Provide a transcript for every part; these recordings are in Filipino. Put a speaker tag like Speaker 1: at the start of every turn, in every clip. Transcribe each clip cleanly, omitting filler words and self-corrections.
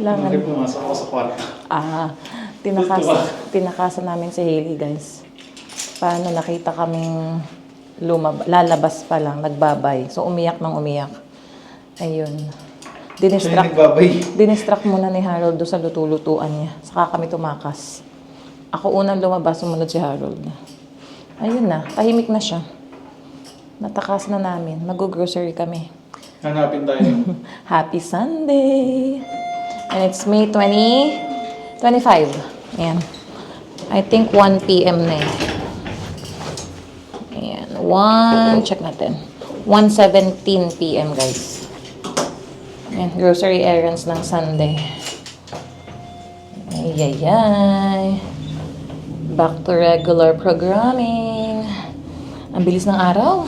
Speaker 1: kailangan.
Speaker 2: Hindi pumasok ako sa kwarto.
Speaker 1: Tinakasan namin si Hailey, guys. Paano nakita kaming lalabas pa lang, nagbabay. So, umiyak nang umiyak. Ayun. Dinistract muna ni Harold doon sa luto-lutuan niya. Saka kami tumakas. Ako unang lumabas, sumunod si Harold. Ayun na, tahimik na siya. Natakas na namin. Mag-grocery kami.
Speaker 2: Hanapin tayo.
Speaker 1: Happy Sunday! And it's May 25. Ayan. I think 1 p.m. na eh. Ayan. Check natin. 1:17 p.m. guys. Ayan. Grocery errands ng Sunday. Ayayay. Back to regular programming. Ang bilis ng araw.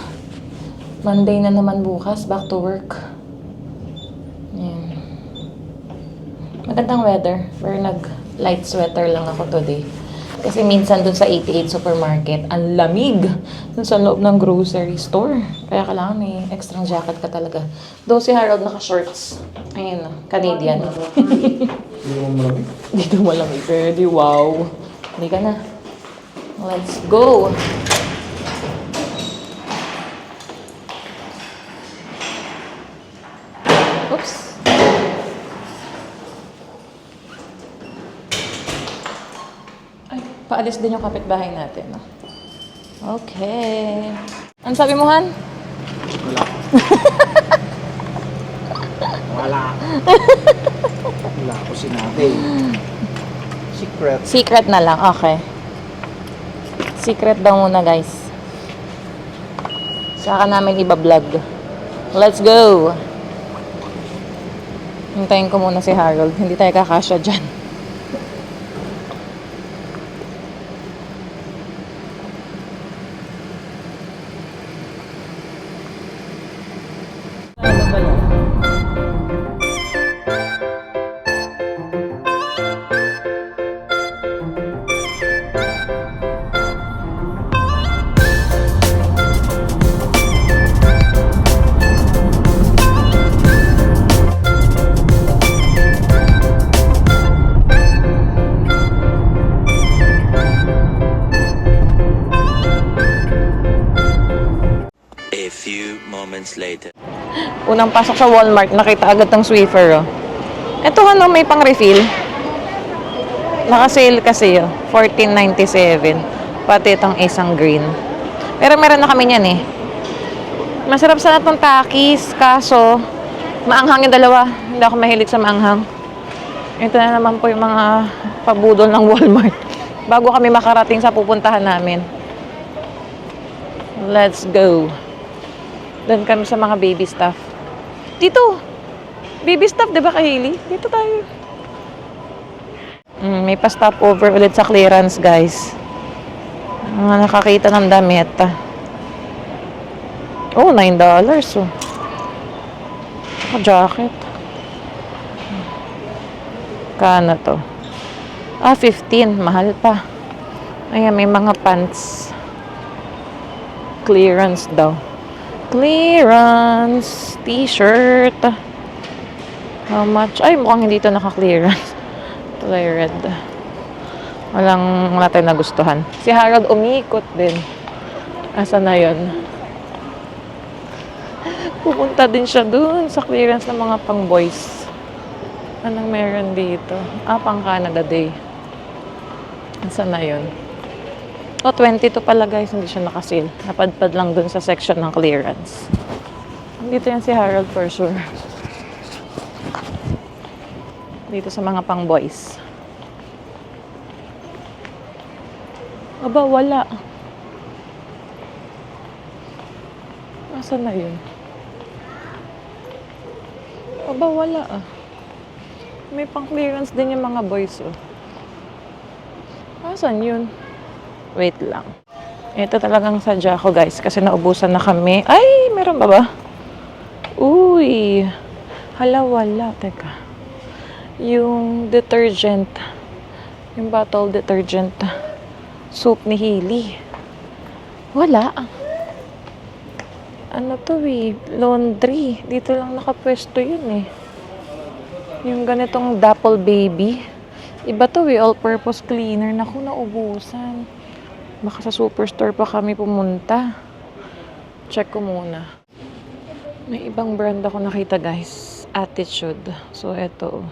Speaker 1: Monday na naman bukas, back to work. Ayan. Magandang weather, pero nag-light sweater lang ako today. Kasi minsan dun sa 88 supermarket, ang lamig dun sa loob ng grocery store. Kaya kailangan may extra jacket ka talaga. Though si Harold naka-shorts. Ayun, Canadian.
Speaker 2: Hindi mo malamig.
Speaker 1: Dito malamig. Ready, wow. Hindi ka na. Let's go! Oops. Ay, paalis din yung kapitbahay natin. No? Okay. Ano sabi mo, Han?
Speaker 2: Wala. Wala. Wala ako sinabi. Secret.
Speaker 1: Secret na lang. Okay. Secret daw muna, guys. Saka namin iba-vlog. Let's go! Hintayin ko muna si Harold. Hindi tayo kakasya dyan. Ano ba yan?
Speaker 3: Later.
Speaker 1: Unang pasok sa Walmart, nakita agad ng Swiffer. Oh. Ito ano, may pang-refill. Naka-sale kasi oh. $14.97. Pati itong isang green. Pero meron na kami niyan eh. Masarap sana itong Takis. Kaso, maanghang yung dalawa. Hindi ako mahilig sa maanghang. Ito na naman po yung mga pabudol ng Walmart. Bago kami makarating sa pupuntahan namin. Let's go. Doon kami sa mga baby stuff. Dito! Baby stuff, di ba kay Hailey? Dito tayo. May pa-stop over ulit sa clearance, guys. Mga nakakita ng damit. Oh, $9. Oh. Jacket. Kano to? 15. Mahal pa. Ayan, may mga pants. Clearance daw. Clearance t-shirt. How much? Ay, mukhang hindi ito naka-clearance. Tuloy red. Wala tayong nagustuhan. Si Harold umikot din. Asa na yun? Pupunta din siya dun sa clearance ng mga pang-boys. Anong meron dito? Pang Canada Day. Asa na yun? 22 pala guys, hindi siya nakasale. Napadpad lang dun sa section ng clearance. Dito yan si Harold for sure. Dito sa mga pang boys. Aba, wala. Asan na yun? Aba, wala ah. May pang clearance din yung mga boys oh. Asan yun? Wait lang. Ito talagang sadya ko guys kasi naubusan na kami. Ay, meron ba ba? Uy. Hala, wala. Teka. Yung detergent. Yung bottle detergent. Soap ni Hailey. Wala. Ano to eh? Laundry. Dito lang nakapwesto yun eh. Yung ganitong Dapple Baby. Iba to eh, all-purpose cleaner. Naku, naubusan. Baka sa superstore pa kami pumunta. Check ko muna. May ibang brand ako nakita guys. Attitude. So, eto.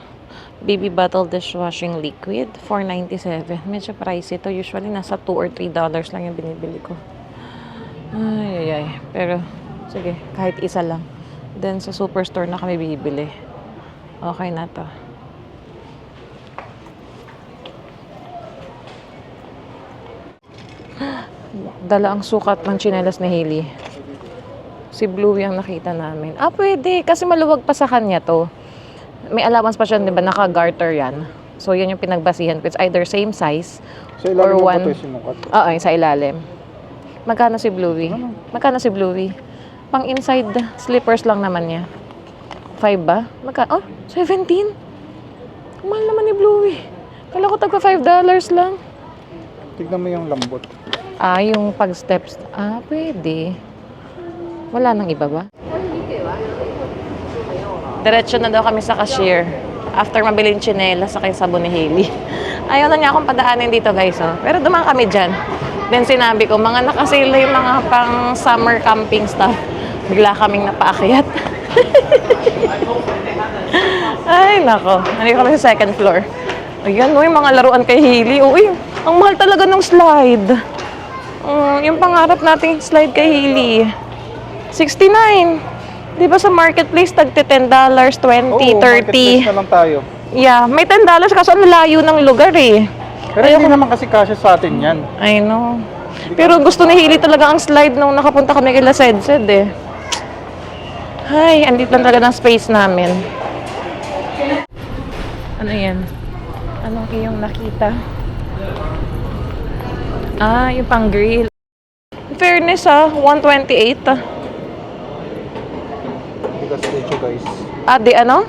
Speaker 1: Baby Bottle Dishwashing Liquid. $4.97. Medyo pricey ito. Usually, nasa $2 or $3 lang yung binibili ko. Ay. Pero, sige. Kahit isa lang. Then, sa superstore na kami bibili. Okay na to. Dala ang sukat ng tsinelas ni Hailey. Si Bluey ang nakita namin. Pwede. Kasi maluwag pa sa kanya to. May allowance pa siya, di ba? Naka-garter yan. So, yan yung pinagbasihan ko. It's either same size
Speaker 2: Sa ilalim
Speaker 1: or
Speaker 2: mo ba
Speaker 1: one.
Speaker 2: ito yung sinukat?
Speaker 1: Oo, sa ilalim. Magkano si Bluey? Magkano si Bluey? Pang inside slippers lang naman niya. 5 ba? 17? Ang mahal naman ni Bluey. Kala ko tagpa $5 lang.
Speaker 2: Tignan mo yung lambot.
Speaker 1: Yung pag-steps. Pwede. Wala nang iba ba? Diretso na daw kami sa cashier. After mabiling tsinelas sa sabon ni Hailey. Ayaw na niya akong padaanin dito guys. Pero dumaan kami dyan. Then sinabi ko, mga nakasale na yung mga pang summer camping stuff. Bigla kaming napaakyat. Ay, nako. Nandito kami sa second floor. Ayan, yung mga laruan kay Hailey. Uy, ang mahal talaga ng slide. Yung pangarap nating slide kay Hailey. $69. Di ba sa marketplace, tagti $10, 20, 30.
Speaker 2: Marketplace na lang tayo.
Speaker 1: Yeah, may $10 kaso ang layo ng lugar eh.
Speaker 2: Pero hindi naman kasi kasya sa atin yan.
Speaker 1: I know. Pero gusto ni Hailey talaga ang slide nung nakapunta kami kay La Sedsed eh. Ay, andito lang talaga ng space namin. Ano yan? Anong iyong nakita? Yung pang grill. In fairness $128.
Speaker 2: Because dito guys.
Speaker 1: Di ano?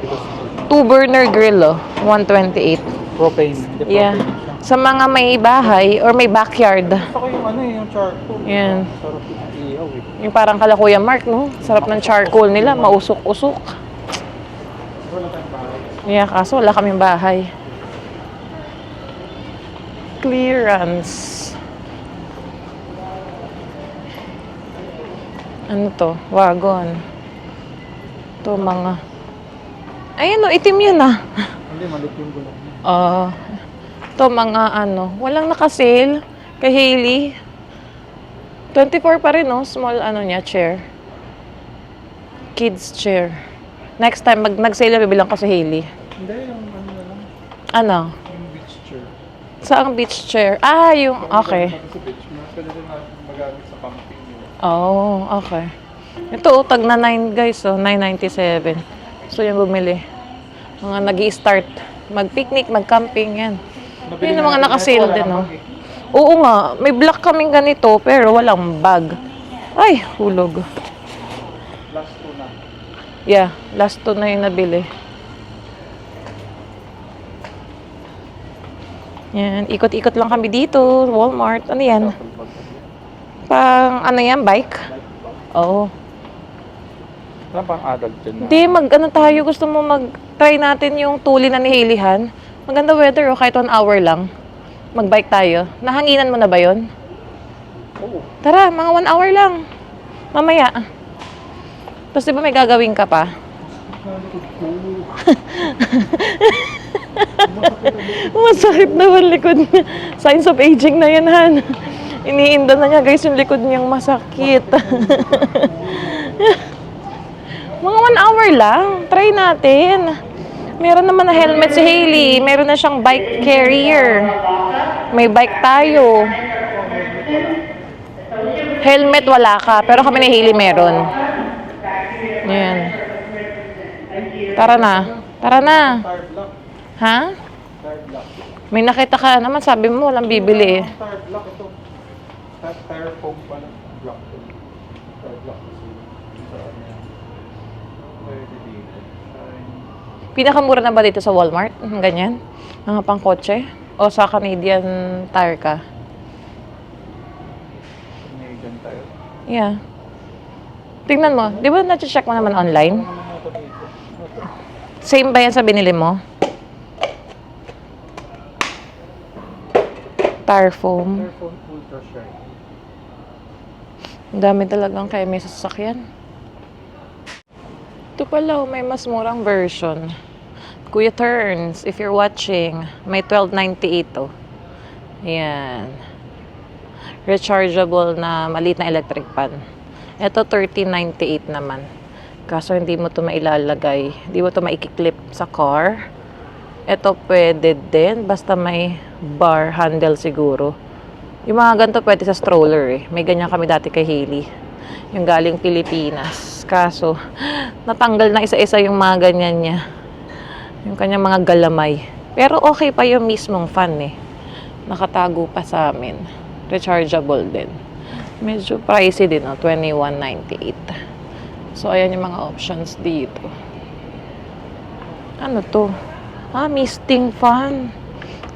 Speaker 2: Because
Speaker 1: 2-burner grill $128.
Speaker 2: propane. Hindi
Speaker 1: Yeah.
Speaker 2: propane siya.
Speaker 1: Sa mga may bahay or may backyard.
Speaker 2: Gusto ko yung yung charcoal.
Speaker 1: Yan.
Speaker 2: Sarap yung ihaw eh.
Speaker 1: Yung parang kala Kuya Mark, no? Sarap ng charcoal nila, mausok-usok.
Speaker 2: Wala tayong bahay.
Speaker 1: Yeah, kaso wala kaming bahay. Clearance. Ano to? Wagon. To mga... Ayun itim yan
Speaker 2: Hindi, malit yung gulong niya.
Speaker 1: To mga walang nakasale kay Hailey. 24 pa rin, no? Small niya, chair. Kids chair. Next time, nag-sale, bibilang ko si Hailey.
Speaker 2: Hindi, yung na lang.
Speaker 1: Ano?
Speaker 2: Yung beach chair.
Speaker 1: Saang beach chair? Yung, okay.
Speaker 2: Sa beach, pwede rin natin magamit sa camping nila.
Speaker 1: Okay. Ito, tag na 9 guys, $9.97. So, yung bumili. Mga nag-i-start. Mag-picnic, mag-camping, yan. Yun yung mga nakasale din, no? Oo nga, may black kaming ganito, pero walang bag. Ay, hulog.
Speaker 2: Last 2 na.
Speaker 1: Yeah, last 2 na yung nabili. Yan, ikot-ikot lang kami dito, Walmart. Ano yan? Pang, bike? Oo.
Speaker 2: Saan pang adult dyan na?
Speaker 1: Hindi, tayo. Gusto mo mag-try natin yung tuli na ni Hailey Han? Maganda weather, kahit 1 hour lang. Mag-bike tayo. Nahanginan mo na ba yon?
Speaker 2: Oo.
Speaker 1: Tara, mga 1 hour lang. Mamaya. Tapos di ba may gagawin ka pa? Masakit naman likod niya. Signs of aging na yan, Han. Iniinda na niya, guys, yung likod niyang masakit. Mga 1 hour lang. Try natin. Meron naman na helmet si Hailey. Meron na siyang bike carrier. May bike tayo. Helmet wala ka, pero kami ni Hailey meron. Yan. Tara na. Tara na.
Speaker 2: Tire block.
Speaker 1: Ha?
Speaker 2: Tire block.
Speaker 1: May nakita ka naman, sabi mo walang bibili eh.
Speaker 2: Tire block ito. Tire foam pala. Block ito. Tire block kasi. Pwede dito.
Speaker 1: Pinakamura na ba dito sa Walmart? Ganyan? Mga pangkotse? O sa Canadian Tire ka?
Speaker 2: Canadian Tire.
Speaker 1: Yeah. Tingnan mo. Di ba na-check mo naman online? Same ba yan sa binili mo? Tire foam.
Speaker 2: Airphone Ultra Shine.
Speaker 1: Ang dami talagang kaya may sasakyan. Ito pala, may mas murang version. Kuya Turns, if you're watching, may $12.98 to. Ayan. Rechargeable na maliit na electric pan. Ito, $13.98 naman. Kaso hindi mo to mailalagay. Hindi mo to maikiklip sa car. Ito pwede din. Basta may bar handle siguro. Yung mga ganito pwede sa stroller eh. May ganyan kami dati kay Hailey. Yung galing Pilipinas. Kaso, natanggal na isa-isa yung mga ganyan niya. Yung kanyang mga galamay. Pero okay pa yung mismong fan eh. Nakatago pa sa amin. Rechargeable din. Medyo pricey din, oh, $21.98. So, ayan yung mga options dito. Ano to? Misting fan.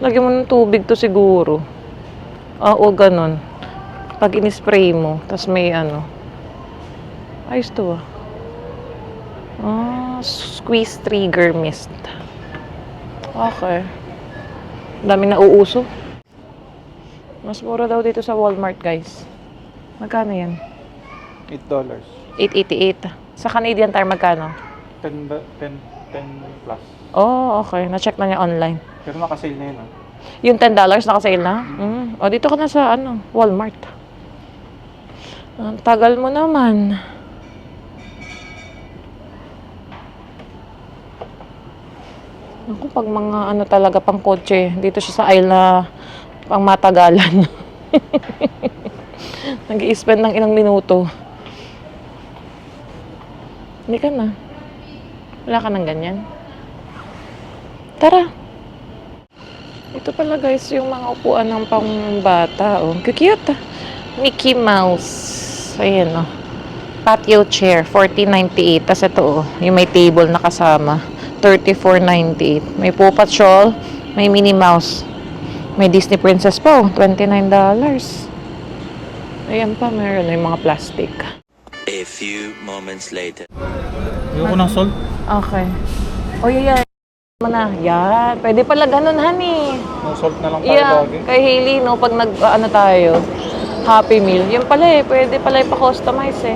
Speaker 1: Lagyan mo ng tubig to siguro. Oo, ganun. Pag in-spray mo, tas may ano. Ayos to squeeze trigger mist. Okay. Dami na uuso. Mas mura daw dito sa Walmart, guys. Magkano yan?
Speaker 2: $8.
Speaker 1: $8.88. Sa Canadian Tire, magkano?
Speaker 2: 10 plus.
Speaker 1: Oh, okay. Na-check na niya online.
Speaker 2: Pero naka-sale na yun, ah.
Speaker 1: Yung $10 nakasale na? O, dito ka na sa, Walmart. Ang tagal mo naman. Ako, pag mga talaga pang kotse, dito siya sa aisle na pang matagalan. Nag-i-spend ng ilang minuto. Hindi ka na. Wala ka ng ganyan. Tara. Ito pala guys, yung mga upuan ng pangbata. Oh, cute. Mickey Mouse. Ayan patio chair, $14.98. Tapos ito yung may table na kasama. $34.98. May Paw Patrol, may Minnie Mouse. May Disney Princess pa, $29. Ayan pa, meron na yung mga plastic.
Speaker 3: A few moments later.
Speaker 2: Ayoko ng salt.
Speaker 1: Okay. Yeah. Mo na. Yan. Pwede pala ganun, honey.
Speaker 2: No salt na lang tayo
Speaker 1: Yeah.
Speaker 2: lagi.
Speaker 1: Kay Hailey, pag tayo, Happy Meal. Yun pala pwede pala ipa-customize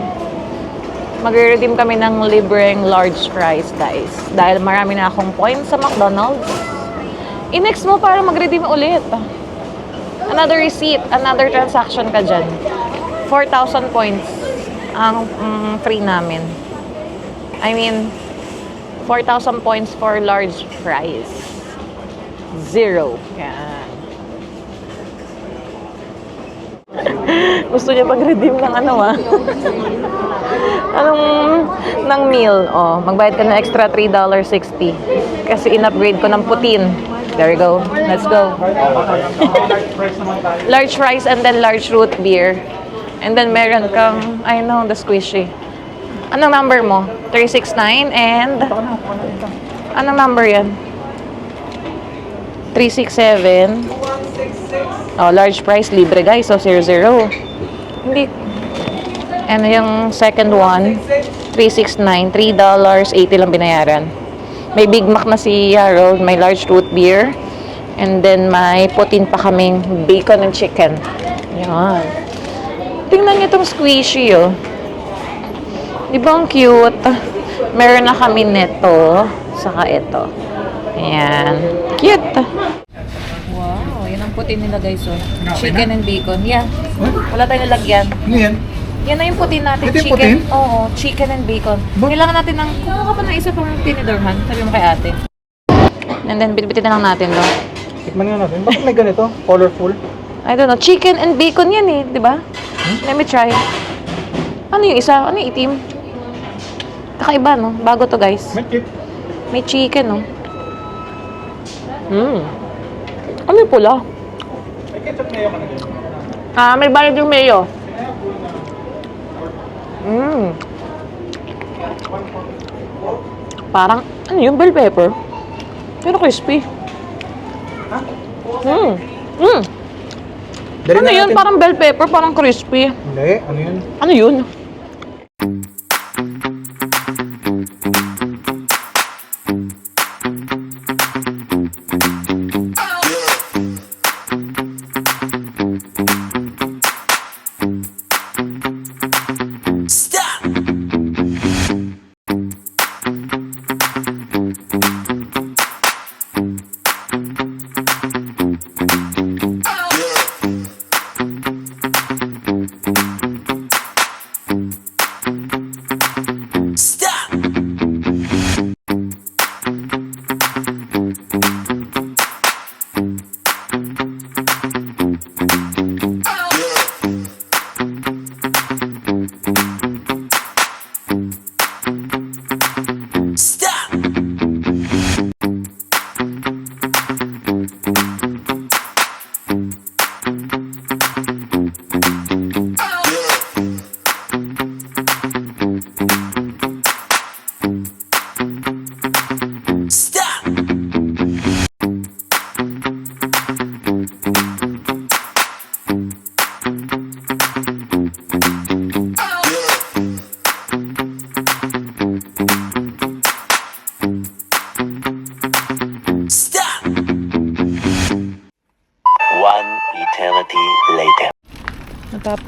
Speaker 1: Magre-redeem kami ng libreng large fries, guys. Dahil marami na akong points sa McDonald's. I-next mo para mag-redeem ulit. Another receipt, another transaction ka dyan. 4,000 points ang free namin. I mean, 4,000 points for large fries. 0. Yan. Gusto niya pag-redeem ng ng meal. Magbayad ka ng extra $3.60. Kasi in-upgrade ko ng putin. There you go. Let's go. Large fries and then large root beer. And then meron kang, the squishy. Anong number mo? 369 and... Anong number yan? 367. Large price, libre guys. So, 00. Hindi. Ano yung second one? 369. $3.80 lang binayaran. May Big Mac na si Harold. May large root beer. And then, may putin pa kaming bacon and chicken. Yan. Tingnan niyo itong squishy, Di ba ang cute? Meron na kami neto. Saka ito. Ayan. Cute. Wow. Yan ang putin nila guys, Chicken and bacon. Yeah. Wala tayong nalagyan.
Speaker 2: Ano yan?
Speaker 1: Yan na yung putin natin.
Speaker 2: Ito yung
Speaker 1: Chicken.
Speaker 2: putin?
Speaker 1: Oo. Chicken and bacon. Kailangan natin ng... Kumuha ka pa ng isa pang tinidorhan. Sabi mo kay ate. And then, bitbitin na lang natin to.
Speaker 2: Tikman nga natin. Bakit may ganito? Colorful?
Speaker 1: I don't know. Chicken and bacon yan di ba? Let me try. Ano yung isa? Ano yung itim? Kakaiba, Bago to, guys.
Speaker 2: May chip.
Speaker 1: May chicken, Ano yung pula?
Speaker 2: May ketchup mayo ka na dyan.
Speaker 1: May balad yung mayo. Parang, ano yung bell pepper? Pero crispy.
Speaker 2: Dali
Speaker 1: Ano
Speaker 2: na
Speaker 1: yun?
Speaker 2: natin.
Speaker 1: Parang bell pepper, parang crispy.
Speaker 2: Hindi. Ano yun?
Speaker 1: Ano yun?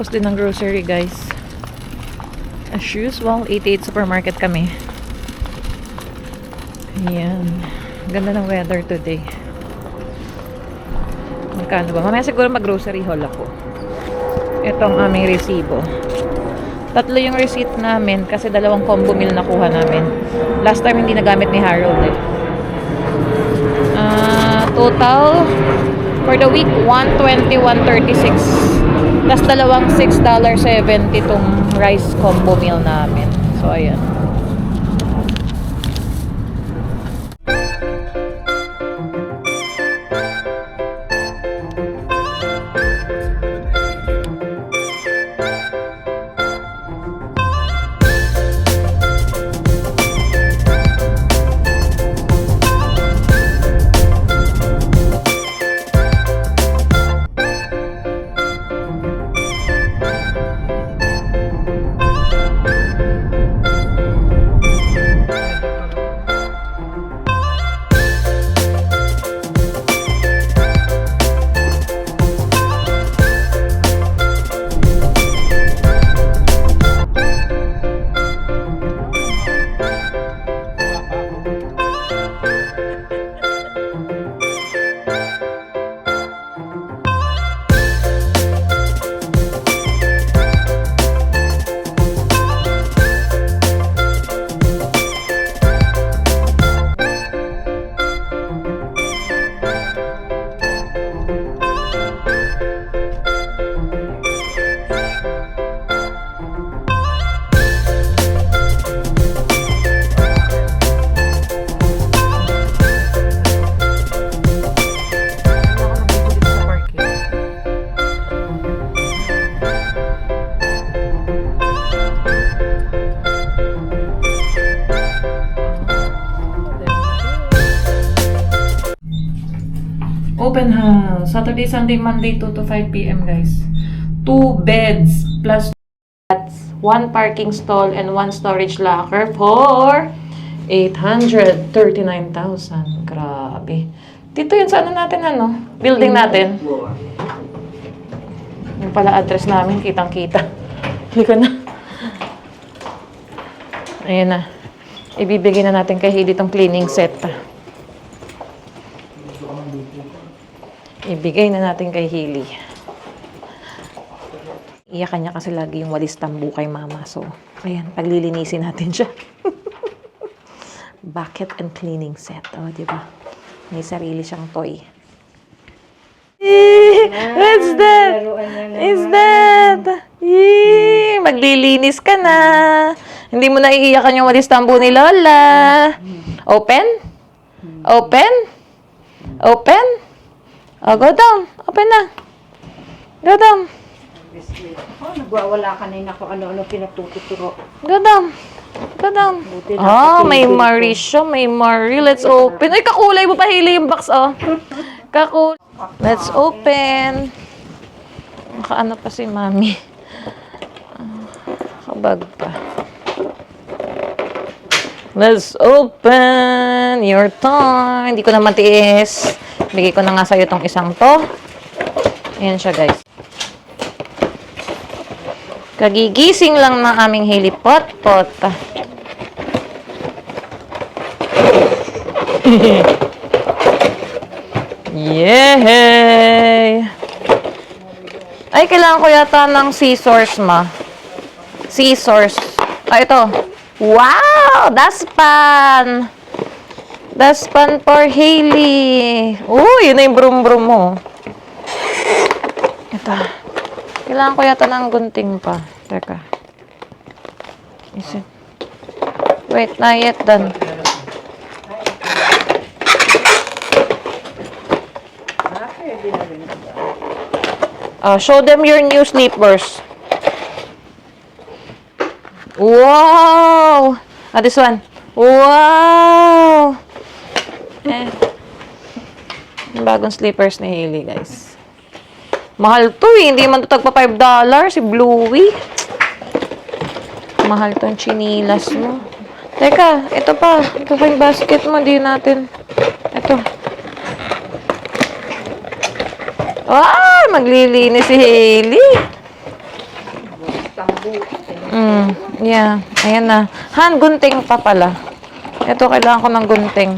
Speaker 1: Kakatapos din ng grocery, guys. As usual, 88 supermarket kami. Ayan. Ganda ng weather today. Magkano ba? Mamaya siguro mag-grocery haul ako. Ito ang aming resibo. 3 yung receipt namin kasi 2 combo meal nakuha namin. Last time hindi nagamit ni Harold eh. Total for the week, 120, 136. Tapos 2 $6.70 tong rice combo meal namin. So, ayan. Open house. Saturday, Sunday, Monday, 2 to 5 p.m. guys. 2 beds plus 1 parking stall and 1 storage locker for 839,000. Grabe. Dito yun sa ano natin, ano? Building natin. Yung pala address namin, kitang-kita. Hindi ko na. Ayan na. Ibibigay na natin kay Heidi tong cleaning set. Ibigay na natin kay Hailey. Iyakan niya kasi lagi yung walis tambu kay mama. So, ayan, paglilinisin natin siya. Bucket and cleaning set. O, diba? May sarili siyang toy. What's that? Is that? Maglilinis ka na. Hindi mo na iiyakan yung walis tambu ni Lola. Open? Open? Open? Oh, go down. Open na. Go down.
Speaker 4: Oh, nagwawala ka na yun ako ano-ano pinagtuturo.
Speaker 1: Go down. Go down. Oh, may Marisha, may Marie. Let's open. Ay, kakulay mo pa, Hailey, yung box, oh. Kakulay. Let's open. Nakaano pa si Mami. Kabag pa. Let's open your tongue. Hindi ko na matiis. Bigay ko na nga sa'yo itong isang to. Ayan siya, guys. Kagigising lang ng aming Hailey Pot-Pot. Yay! Ay, kailangan ko yata ng scissors, ma. Scissors. Ah, ito. Wow! Dustpan! Dustpan for Hailey. Yun na yung brum-brum mo. Ito. Kailangan ko yata ng gunting pa. Teka. Is it? Wait, not yet done. Show them your new slippers. Wow! This one. Wow! Bagong slippers ni Hailey, guys. Mahal to eh. Hindi man to tagpa $5. Si Bluey. Mahal tong chinilas mo. Teka, ito pa. Ito pa yung basket mo. Di natin. Ito. Maglilinis si Hailey. Yeah. Ayan na. Han, gunting pa pala. Ito, kailangan ko ng gunting.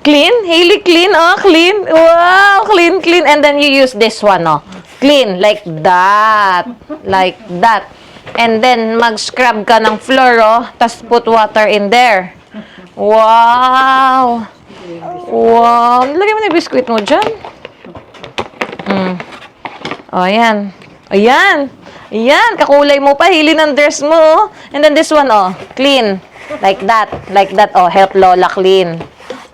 Speaker 1: Clean? Hailey, clean? Oh, clean. Wow, clean, clean. And then you use this one, oh. Clean, like that. Like that. And then, mag-scrub ka ng floor, oh. Tapos put water in there. Wow. Wow. Lagay mo na yung biskuit mo dyan. Oh, ayan. Ayan. Ayan. Kakulay mo pa. Hili ng dress mo, oh. And then this one, oh. Clean. Like that. Like that, oh. Help Lola clean.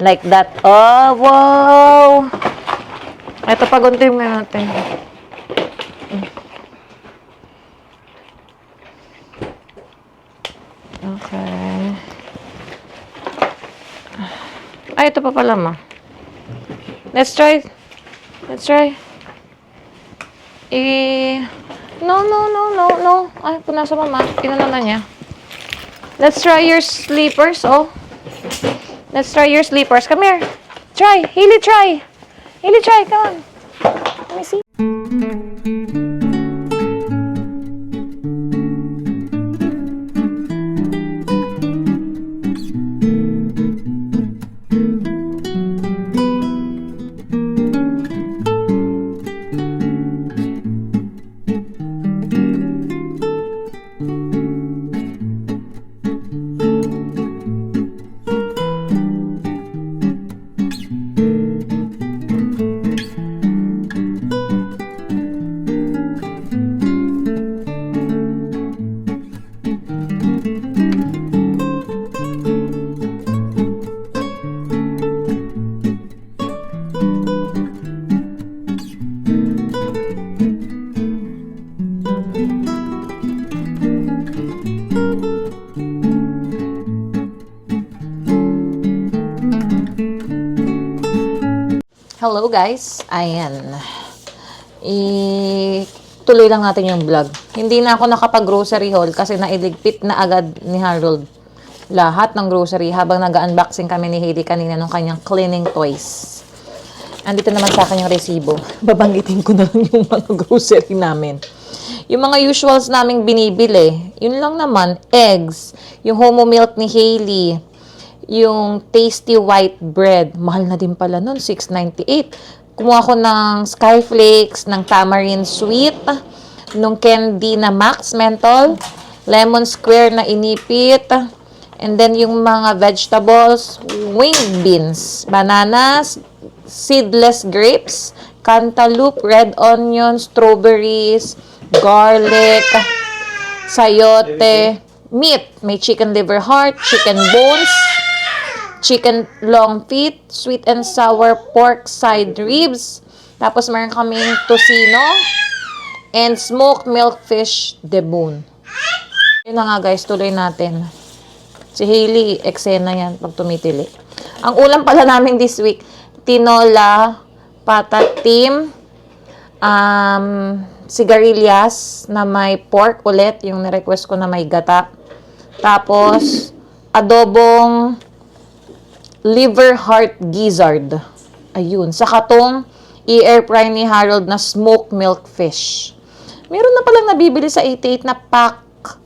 Speaker 1: Like that. Oh, wow. Ito, pagunti mo natin. Okay. Ay, ito pa pala, ma. Let's try. Let's try. No. Ay, punasa mama. Pinano na niya. Let's try your sleepers, oh. Let's try your sleepers. Come here. Try. Hailey, try. Hailey, try. Come on. Let me see. Hello guys, ayan. Tuloy lang natin yung vlog. Hindi na ako nakapag-grocery haul kasi nailigpit na agad ni Harold lahat ng grocery habang nag-unboxing kami ni Hailey kanina ng kanyang cleaning toys. Andito naman sa akin yung resibo. Babanggitin ko na lang yung mga grocery namin. Yung mga usuals naming binibili, yun lang naman, eggs, yung Homo milk ni Hailey, yung tasty white bread. Mahal na din pala nun, $6.98. Kumuha ko ng Skyflakes, ng tamarind sweet, nung candy na Max Menthol, lemon square na inipit, and then yung mga vegetables, winged beans, bananas, seedless grapes, cantaloupe, red onion, strawberries, garlic, sayote, meat. May chicken liver heart, chicken bones, chicken long feet, sweet and sour pork side ribs. Tapos meron kaming tocino and smoked milk fish debone. Yun na nga guys, tuloy natin. Si Hailey, eksena yan pag tumitili. Ang ulam pala namin this week, tinola, patatim, sigarilyas na may pork ulit, yung na-request ko na may gata. Tapos, adobong liver heart gizzard. Ayun. Saka tong i-air fry ni Harold na smoked milk fish. Meron na palang nabibili sa 88 na pack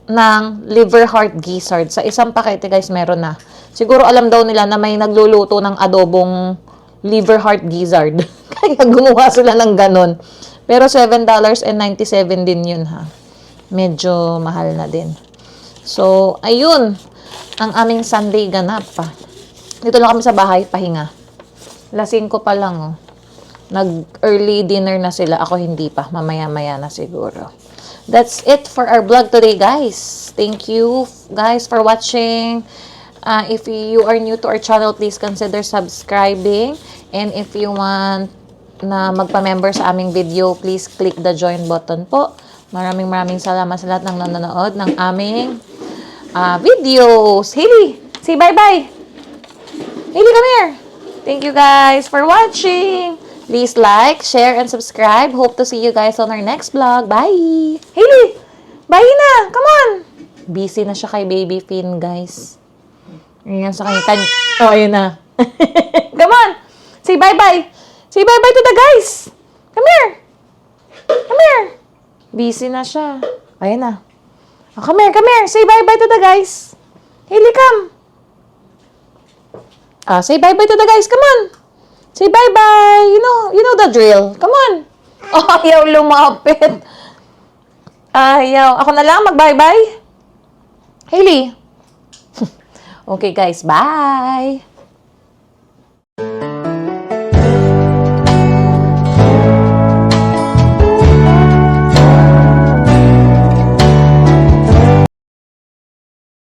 Speaker 1: ng liver heart gizzard. Sa isang pakete guys, meron na. Siguro alam daw nila na may nagluluto ng adobong liver heart gizzard. Kaya gumawa sila ng ganon. Pero $7.97 din yun ha. Medyo mahal na din. So, ayun. Ang aming Sunday ganap pa. Dito lang kami sa bahay, pahinga. Lasing ko pa lang, oh. Nag-early dinner na sila. Ako hindi pa. Mamaya-maya na siguro. That's it for our vlog today, guys. Thank you, guys, for watching. If you are new to our channel, please consider subscribing. And if you want na magpa-member sa aming video, please click the join button po. Maraming salamat sa lahat ng nanonood ng aming videos. Hailey, say bye-bye! Hailey, come here! Thank you guys for watching! Please like, share, and subscribe. Hope to see you guys on our next vlog. Bye! Hailey! Bye na! Come on! Busy na siya kay Baby Finn, guys. Ayan sa kanya. Oh, ayun na. Come on! Say bye-bye! Say bye-bye to the guys! Come here! Come here! Busy na siya. Ayan na. Oh, come here. Say bye-bye to the guys. Hailey, come. Say bye-bye to the guys. Come on. Say bye-bye. You know the drill. Come on. Oh, ayaw lumapit. Ayaw. Ako na lang mag-bye-bye. Hailey. Okay, guys. Bye.